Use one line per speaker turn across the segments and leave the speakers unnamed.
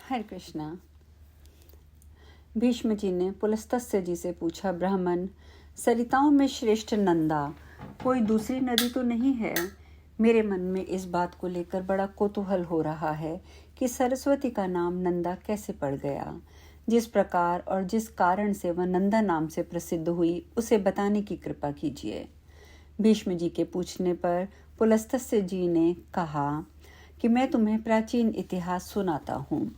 हरे कृष्णा। भीष्म जी ने पुलस्त्य जी से पूछा, ब्राह्मण, सरिताओं में श्रेष्ठ नंदा कोई दूसरी नदी तो नहीं है? मेरे मन में इस बात को लेकर बड़ा कौतूहल हो रहा है कि सरस्वती का नाम नंदा कैसे पड़ गया। जिस प्रकार और जिस कारण से वह नंदा नाम से प्रसिद्ध हुई, उसे बताने की कृपा कीजिए। भीष्म जी के पूछने पर पुलस्त्य जी ने कहा कि मैं तुम्हें प्राचीन इतिहास सुनाता हूँ।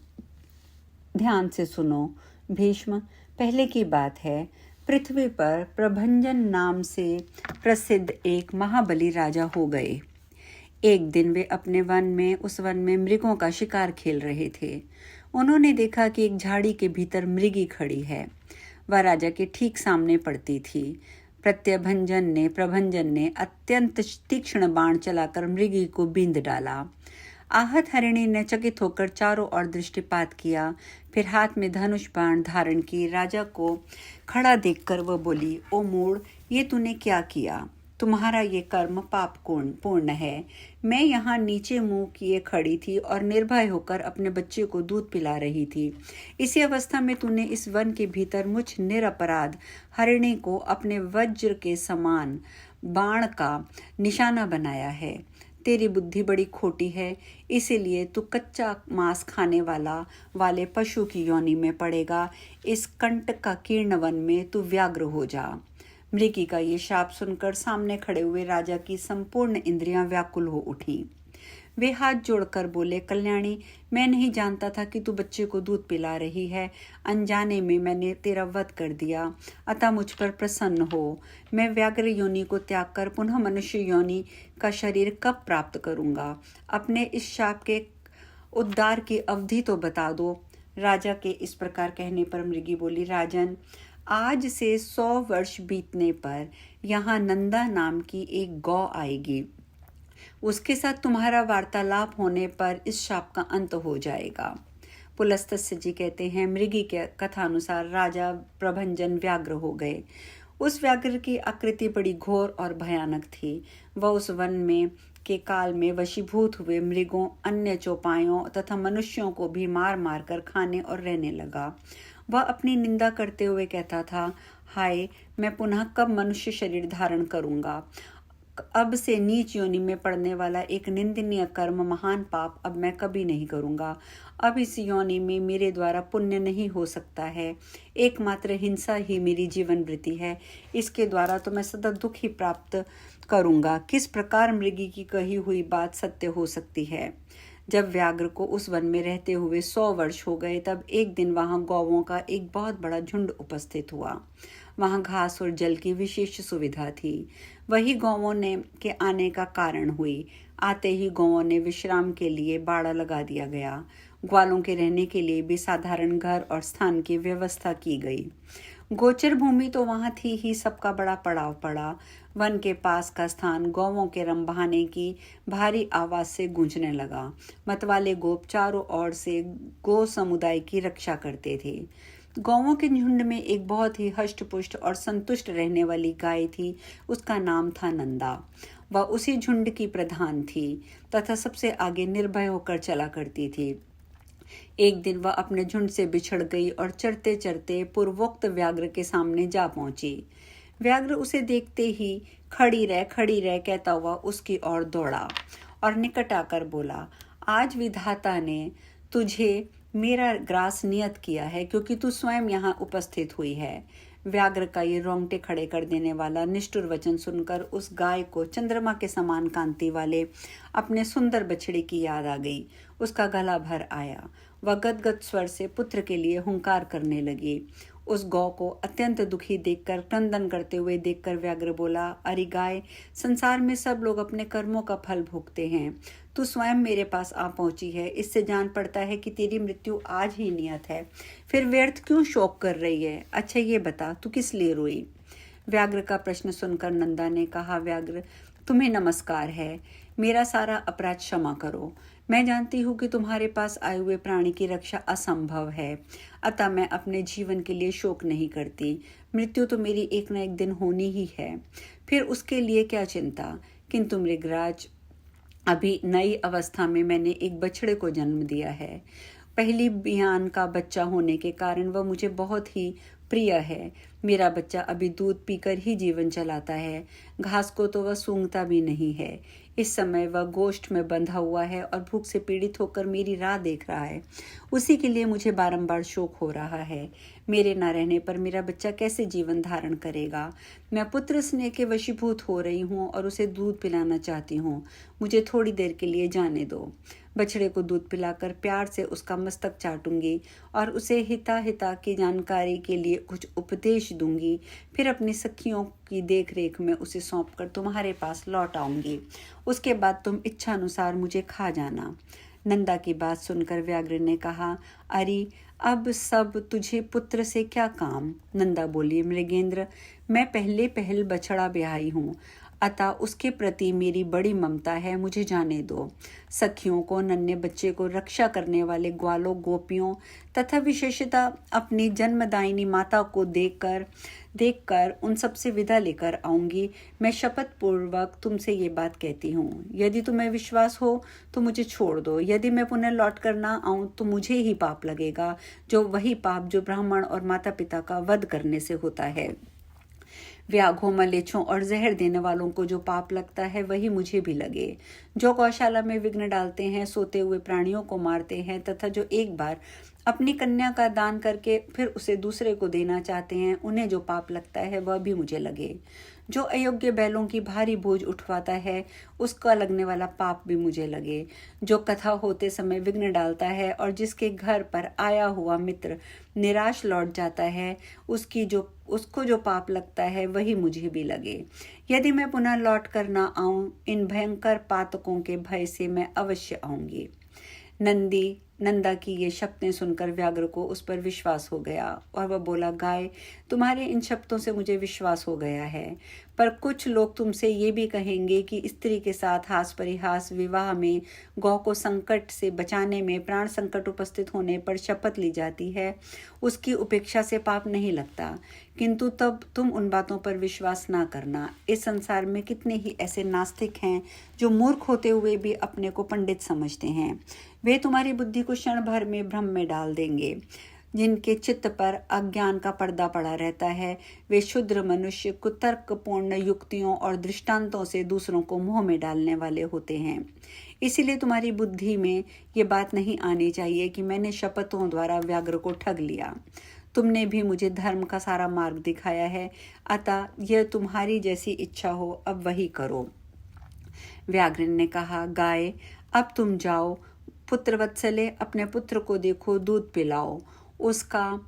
ध्यान से सुनो। भीष्म, पहले की बात है, पृथ्वी पर प्रभंजन नाम से प्रसिद्ध एक महाबली राजा हो गए। एक दिन वे अपने उस वन में मृगों का शिकार खेल रहे थे। उन्होंने देखा कि एक झाड़ी के भीतर मृगी खड़ी है। वह राजा के ठीक सामने पड़ती थी। प्रभंजन ने अत्यंत तीक्ष्ण बाण चलाकर मृगी को बींध डाला। आहत हरिणी ने चकित होकर चारों ओर दृष्टिपात किया, फिर हाथ में धनुष बाण धारण की राजा को खड़ा देखकर वह बोली, ओ मूढ़, ये तूने क्या किया? तुम्हारा ये कर्म पाप पूर्ण है। मैं यहाँ नीचे मुंह किए खड़ी थी और निर्भय होकर अपने बच्चे को दूध पिला रही थी। इसी अवस्था में तूने इस वन के भीतर मुझ निरपराध हरिणी को अपने वज्र के समान बाण का निशाना बनाया है। तेरी बुद्धि बड़ी खोटी है, इसीलिए तू कच्चा मांस खाने वाले पशु की योनि में पड़ेगा। इस कंटक का कीर्ण वन में तू व्याघ्र हो जा। मृगी का ये शाप सुनकर सामने खड़े हुए राजा की संपूर्ण इंद्रियां व्याकुल हो उठी। वे हाथ जोड़कर बोले, कल्याणी, मैं नहीं जानता था कि तू बच्चे को दूध पिला रही है। अनजाने में मैंने तेरा वध कर दिया, अतः मुझ पर प्रसन्न हो। मैं व्याघ्र योनि को त्याग कर पुनः मनुष्य योनि का शरीर कब प्राप्त करूंगा? अपने इस शाप के उद्धार की अवधि तो बता दो। राजा के इस प्रकार कहने पर मृगी बोली, राजन, आज से 100 वर्ष बीतने पर यहाँ नंदा नाम की एक गौ आएगी। उसके साथ तुम्हारा वार्तालाप होने पर इस शाप का अंत हो जाएगा। पुलस्त्य जी कहते हैं, मृगी के कथानुसार राजा प्रभंजन व्याघ्र हो गए। उस व्याघ्र की आकृति बड़ी घोर और भयानक थी। वह उस वन में के काल में वशीभूत हुए मृगों, अन्य चौपायों तथा मनुष्यों को भी मार मार कर खाने और रहने लगा। वह अपनी निंदा करते हुए कहता था, हाय, मैं पुनः कब मनुष्य शरीर धारण करूंगा? अब से नीच योनि में पड़ने वाला एक निंदनीय कर्म, महान पाप अब मैं कभी नहीं करूंगा। अब इस योनि में मेरे द्वारा पुण्य नहीं हो सकता है। एकमात्र हिंसा ही मेरी जीवन वृत्ति है। इसके द्वारा तो मैं सदा दुख ही प्राप्त करूंगा। किस प्रकार मृगी की कही हुई बात सत्य हो सकती है? जब व्याघ्र को उस वन में रहते हुए 100 वर्ष हो गए, तब एक दिन वहां गौवों का एक बहुत बड़ा झुंड उपस्थित हुआ। वहां घास और जल की विशेष सुविधा थी। वही गौवों ने के आने का कारण हुई। आते ही गौवों ने विश्राम के लिए बाड़ा लगा दिया गया। ग्वालों के रहने के लिए भी साधारण घर और स्थान की व्यवस्था की गई। गोचर भूमि तो वहां थी ही, सबका बड़ा पड़ाव पड़ा। वन के पास का स्थान गौवों के रंभाने की भारी आवाज से गूंजने लगा। मतवाले गोप चारों ओर से गौ समुदाय की रक्षा करते थे। गौवों के झुंड में एक बहुत ही हष्टपुष्ट और संतुष्ट रहने वाली गाय थी। उसका नाम था नंदा। वह उसी झुंड की प्रधान थी तथा सबसे आगे निर्भय होकर चला करती थी। एक दिन वह अपने झुंड से बिछड़ गई और चरते चरते पूर्वोक्त व्याघ्र के सामने जा पहुंची। व्याघ्र उसे देखते ही खड़ी रह कहता हुआ उसकी ओर दौड़ा और निकट आकर बोला, आज विधाता ने तुझे मेरा ग्रास नियत किया है, क्योंकि तू स्वयं यहाँ उपस्थित हुई है। व्याघ्र का ये रोंगटे खड़े कर देने वाला निष्ठुर वचन सुनकर उस गाय को चंद्रमा के समान कांति वाले अपने सुंदर बछड़े की याद आ गई। उसका गला भर आया। वह गदगद स्वर से पुत्र के लिए हुंकार करने लगी। उस गौ को अत्यंत दुखी देखकर, क्रंदन करते हुए देखकर व्याघ्र बोला, अरे गाय, संसार में सब लोग अपने कर्मों का फल भोगते हैं। तू स्वयं मेरे पास आ पहुंची है, इससे जान पड़ता है कि तेरी मृत्यु आज ही नियत है। फिर व्यर्थ क्यों शोक कर रही है? अच्छा ये बता, तू किस लिए रोई? व्याघ्र का प्रश्न सुनकर नंदा ने कहा, व्याघ्र, तुम्हें नमस्कार है। मेरा सारा अपराध क्षमा करो। मैं जानती हूँ कि तुम्हारे पास आए हुए प्राणी की रक्षा असंभव है, अतः मैं अपने जीवन के लिए शोक नहीं करती। मृत्यु तो मेरी एक न एक दिन होनी ही है, फिर उसके लिए क्या चिंता। किंतु मृगराज, अभी नई अवस्था में मैंने एक बछड़े को जन्म दिया है। पहली बियान का बच्चा होने के कारण वह मुझे बहुत ही प्रिय है। मेरा बच्चा अभी दूध पीकर ही जीवन चलाता है, घास को तो वह सूंघता भी नहीं है। इस समय वह गोश्त में बंधा हुआ है और भूख से पीड़ित होकर मेरी राह देख रहा है। उसी के लिए मुझे बारंबार शोक हो रहा है। मेरे न रहने पर मेरा बच्चा कैसे जीवन धारण करेगा? मैं पुत्र स्नेह के वशीभूत हो रही हूँ और उसे दूध पिलाना चाहती हूँ। मुझे थोड़ी देर के लिए जाने दो। बछड़े को दूध पिलाकर प्यार से उसका मस्तक चाटूंगी और उसे हिता की जानकारी के लिए कुछ उपदेश दूंगी। फिर अपनी सखियों की देखरेख में उसे सौंपकर तुम्हारे पास लौट आऊंगी। उसके बाद तुम इच्छा अनुसार मुझे खा जाना। नंदा की बात सुनकर व्याघ्र ने कहा, अरे अब सब तुझे पुत्र से क्या काम? नंदा बोली, मृगेंद्र, मैं पहल बछड़ा ब्याही हूँ, अतः उसके प्रति मेरी बड़ी ममता है, मुझे जाने दो। सखियों को, नन्हे बच्चे को रक्षा करने वाले ग्वालों, गोपियों तथा विशेषतः अपनी जन्मदायिनी माता को देखकर उन सबसे विदा लेकर आऊंगी। मैं शपथ पूर्वक तुमसे ये बात कहती हूँ। यदि तुम्हें विश्वास हो तो मुझे छोड़ दो। यदि मैं पुनः लौट कर ना आऊं तो मुझे ही पाप लगेगा, जो वही पाप जो ब्राह्मण और माता पिता का वध करने से होता है। व्याघों, मलेच्छों और जहर देने वालों को जो पाप लगता है वही मुझे भी लगे। जो गौशाला में विघ्न डालते हैं, सोते हुए प्राणियों को मारते हैं तथा जो एक बार अपनी कन्या का दान करके फिर उसे दूसरे को देना चाहते हैं, उन्हें जो पाप लगता है वह भी मुझे लगे। जो अयोग्य बैलों की भारी बोझ उठवाता है, उसका लगने वाला पाप भी मुझे लगे। जो कथा होते समय विघ्न डालता है और जिसके घर पर आया हुआ मित्र निराश लौट जाता है, उसको जो पाप लगता है वही मुझे भी लगे। यदि मैं पुनः लौट कर ना आऊं, इन भयंकर पातकों के भय से मैं अवश्य आऊंगी। नंदा की ये शब्दें सुनकर व्याघ्र को उस पर विश्वास हो गया और वह बोला, गाय, तुम्हारे इन शब्दों से मुझे विश्वास हो गया है, पर कुछ लोग तुमसे ये भी कहेंगे कि स्त्री के साथ हास परिहास, विवाह में गौ को संकट से बचाने में प्राण संकट उपस्थित होने पर शपथ ली जाती है, उसकी उपेक्षा से पाप नहीं लगता। किंतु तब तुम उन बातों पर विश्वास ना करना। इस संसार में कितने ही ऐसे नास्तिक हैं जो मूर्ख होते हुए भी अपने को पंडित समझते हैं। वे तुम्हारी बुद्धि को क्षण भर में भ्रम में डाल देंगे। जिनके चित्त पर अज्ञान का पर्दा पड़ा रहता है, वे क्षुद्र मनुष्य कुतर्कपूर्ण युक्तियों और दृष्टांतों से दूसरों को मोह में डालने वाले होते हैं। इसीलिए तुम्हारी बुद्धि में ये बात नहीं आनी चाहिए कि मैंने शपथों द्वारा व्याघ्र को ठग लिया। तुमने भी मुझे धर्म का सारा मार्ग दिखाया है, अतः यह तुम्हारी जैसी इच्छा हो अब वही करो। व्याघ्र ने कहा, गाय, अब तुम जाओ। पुत्रवत्सले, अपने पुत्र को देखो, दूध पिलाओ, उसका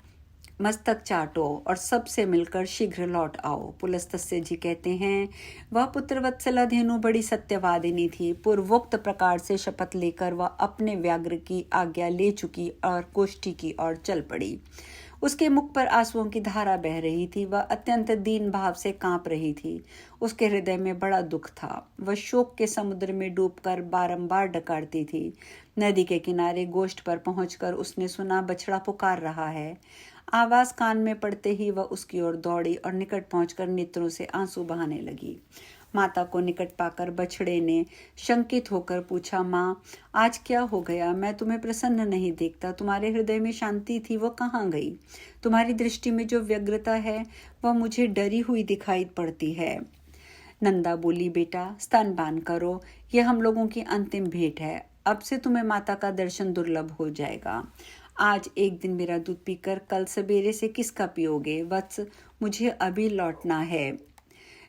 मस्तक चाटो और सबसे मिलकर शीघ्र लौट आओ। पुलस्त्य जी कहते हैं, वह पुत्रवत्सला धेनु बड़ी सत्यवादिनी थी। पूर्वोक्त प्रकार से शपथ लेकर वह अपने व्याघ्र की आज्ञा ले चुकी और कोष्ठी की ओर चल पड़ी। उसके मुख पर आंसुओं की धारा बह रही थी। वह अत्यंत दीन भाव से कांप रही थी। उसके हृदय में बड़ा दुख था। वह शोक के समुद्र में डूबकर बारंबार डकारती थी। नदी के किनारे गोष्ठ पर पहुंचकर उसने सुना, बछड़ा पुकार रहा है। आवाज कान में पड़ते ही वह उसकी ओर दौड़ी और निकट पहुंचकर नेत्रों से आंसू बहाने लगी। माता को निकट पाकर बछड़े ने शंकित होकर पूछा, माँ, आज क्या हो गया? मैं तुम्हें प्रसन्न नहीं देखता। तुम्हारे हृदय में शांति थी, वो कहाँ गई? तुम्हारी दृष्टि में जो व्यग्रता है वह मुझे डरी हुई दिखाई पड़ती है। नंदा बोली, बेटा, स्तनपान करो, यह हम लोगों की अंतिम भेंट है। अब से तुम्हें माता का दर्शन दुर्लभ हो जाएगा। आज एक दिन मेरा दूध पीकर कल सवेरे से किसका पियोगे? वत्स, मुझे अभी लौटना है।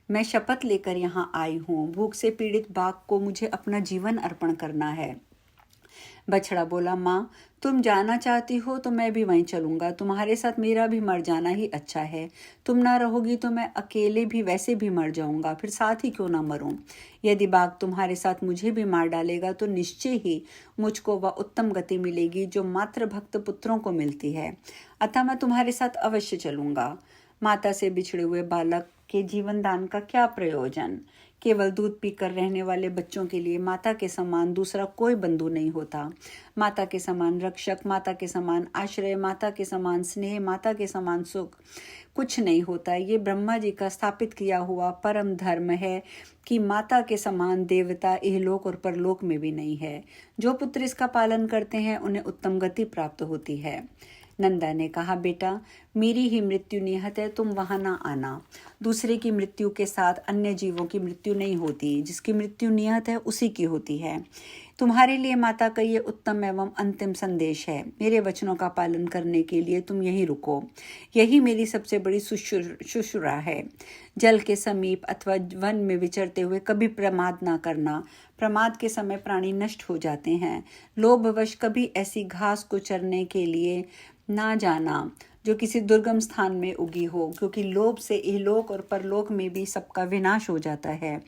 मैं शपथ लेकर यहाँ आई हूँ। भूख से पीड़ित बाघ को मुझे अपना जीवन अर्पण करना है। बछड़ा बोला, माँ, तुम जाना चाहती हो तो मैं भी वहीं चलूंगा। तुम्हारे साथ मेरा भी मर जाना ही अच्छा है। तुम ना रहोगी तो मैं अकेले भी वैसे भी मर जाऊंगा, फिर साथ ही क्यों ना मरूं। यदि बाघ तुम्हारे साथ मुझे भी मार डालेगा तो निश्चय ही मुझको वह उत्तम गति मिलेगी जो मात्र भक्त पुत्रों को मिलती है। अतः मैं तुम्हारे साथ अवश्य चलूंगा। माता से बिछड़े हुए बालक के जीवन दान का क्या प्रयोजन? केवल दूध पीकर रहने वाले बच्चों के लिए माता के समान दूसरा कोई बंधु नहीं होता। माता के समान रक्षक, माता के समान आश्रय, माता के समान स्नेह, माता के समान सुख कुछ नहीं होता। ये ब्रह्मा जी का स्थापित किया हुआ परम धर्म है कि माता के समान देवता इहलोक और परलोक में भी नहीं है। जो पुत्र इसका पालन करते हैं उन्हें उत्तम गति प्राप्त होती है। नंदा ने कहा, बेटा मेरी ही मृत्यु नियत है, तुम वहां ना आना। दूसरे की मृत्यु के साथ अन्य जीवों की मृत्यु नहीं होती, जिसकी मृत्यु नियत है उसी की होती है। तुम्हारे लिए माता का ये उत्तम एवं अंतिम संदेश है। मेरे वचनों का पालन करने के लिए तुम यहीं रुको। यही मेरी सबसे बड़ी शुश्रूषा है। जल के समीप अथवा वन में विचरते हुए कभी प्रमाद ना करना। प्रमाद के समय प्राणी नष्ट हो जाते हैं। लोभवश कभी ऐसी घास को चरने के लिए ना जाना जो किसी दुर्गम स्थान में उगी हो, क्योंकि लोभ से इहलोक और परलोक में भी सबका विनाश हो जाता है।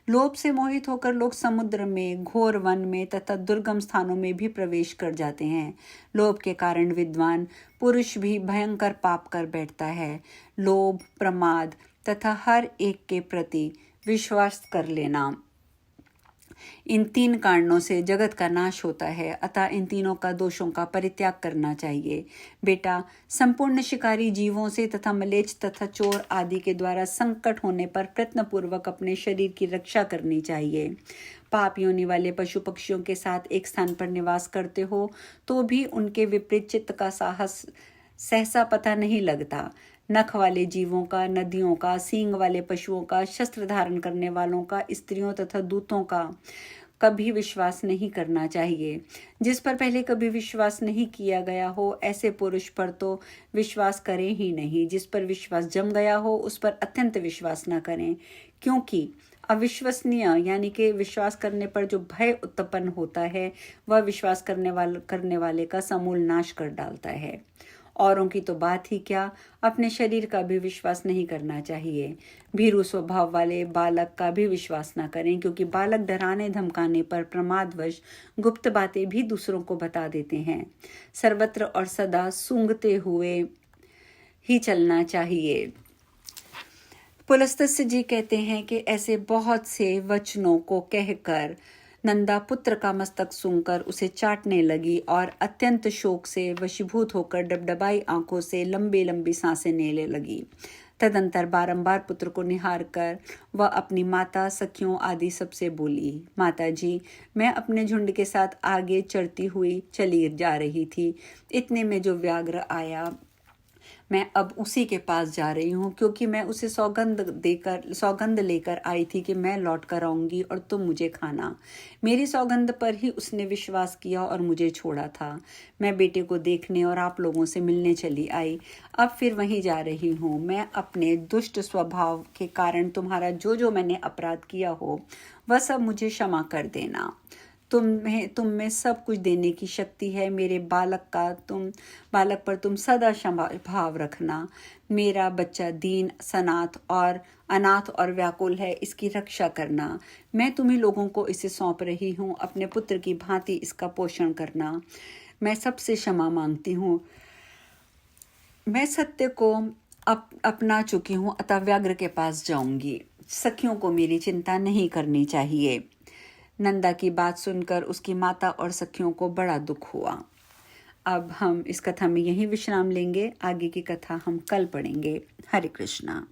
लोभ से मोहित होकर लोग समुद्र में, घोर वन में तथा दुर्गम स्थानों में भी प्रवेश कर जाते हैं। लोभ के कारण विद्वान पुरुष भी भयंकर पाप कर बैठता है। लोभ, प्रमाद तथा हर एक के प्रति विश्वास कर लेना, इन 3 कारणों से जगत का नाश होता है। अतः इन तीनों का दोषों का परित्याग करना चाहिए। बेटा, संपूर्ण शिकारी जीवों से तथा मलेच्छ तथा चोर आदि के द्वारा संकट होने पर प्रयत्नपूर्वक अपने शरीर की रक्षा करनी चाहिए। पाप योनि वाले पशु पक्षियों के साथ एक स्थान पर निवास करते हो तो भी उनके विपरीत चित्त का साहस सहसा पता नहीं लगता। नख वाले जीवों का, नदियों का, सींग वाले पशुओं का, शस्त्र धारण करने वालों का, स्त्रियों तथा दूतों का कभी विश्वास नहीं करना चाहिए। जिस पर पहले कभी विश्वास नहीं किया गया हो ऐसे पुरुष पर तो विश्वास करें ही नहीं। जिस पर विश्वास जम गया हो उस पर अत्यंत विश्वास न करें, क्योंकि अविश्वसनीय यानी कि विश्वास करने पर जो भय उत्पन्न होता है वह विश्वास करने वाले का समूल नाश कर डालता है। औरों की तो बात ही क्या, अपने शरीर का भी विश्वास नहीं करना चाहिए। भीरू स्वभाव वाले बालक का भी विश्वास ना करें, क्योंकि बालक डराने धमकाने पर प्रमादवश गुप्त बातें भी दूसरों को बता देते हैं। सर्वत्र और सदा सूंघते हुए ही चलना चाहिए। पुलस्त्य जी कहते हैं कि ऐसे बहुत से वचनों को कहकर नंदा पुत्र का मस्तक सूंघकर उसे चाटने लगी और अत्यंत शोक से वशीभूत होकर डबडबाई आंखों से लंबी लंबी सांसें लेने लगी। तदंतर बारंबार पुत्र को निहार कर वह अपनी माता, सखियों आदि सबसे बोली, माता जी, मैं अपने झुंड के साथ आगे चढ़ती हुई चली जा रही थी। इतने में जो व्याघ्र आया, मैं अब उसी के पास जा रही हूँ, क्योंकि मैं उसे सौगंध लेकर आई थी कि मैं लौट कर आऊंगी और तुम मुझे खाना। मेरी सौगंध पर ही उसने विश्वास किया और मुझे छोड़ा था। मैं बेटे को देखने और आप लोगों से मिलने चली आई, अब फिर वहीं जा रही हूँ। मैं अपने दुष्ट स्वभाव के कारण तुम्हारा जो मैंने अपराध किया हो वह सब मुझे क्षमा कर देना। तुम में सब कुछ देने की शक्ति है। मेरे बालक पर तुम सदा क्षमा भाव रखना। मेरा बच्चा दीन, अनाथ और व्याकुल है, इसकी रक्षा करना। मैं तुम्ही लोगों को इसे सौंप रही हूँ, अपने पुत्र की भांति इसका पोषण करना। मैं सबसे क्षमा मांगती हूँ। मैं सत्य को अपना चुकी हूँ, अतः व्याघ्र के पास जाऊंगी। सखियों को मेरी चिंता नहीं करनी चाहिए। नंदा की बात सुनकर उसकी माता और सखियों को बड़ा दुख हुआ। अब हम इस कथा में यहीं विश्राम लेंगे। आगे की कथा हम कल पढ़ेंगे। हरे कृष्णा।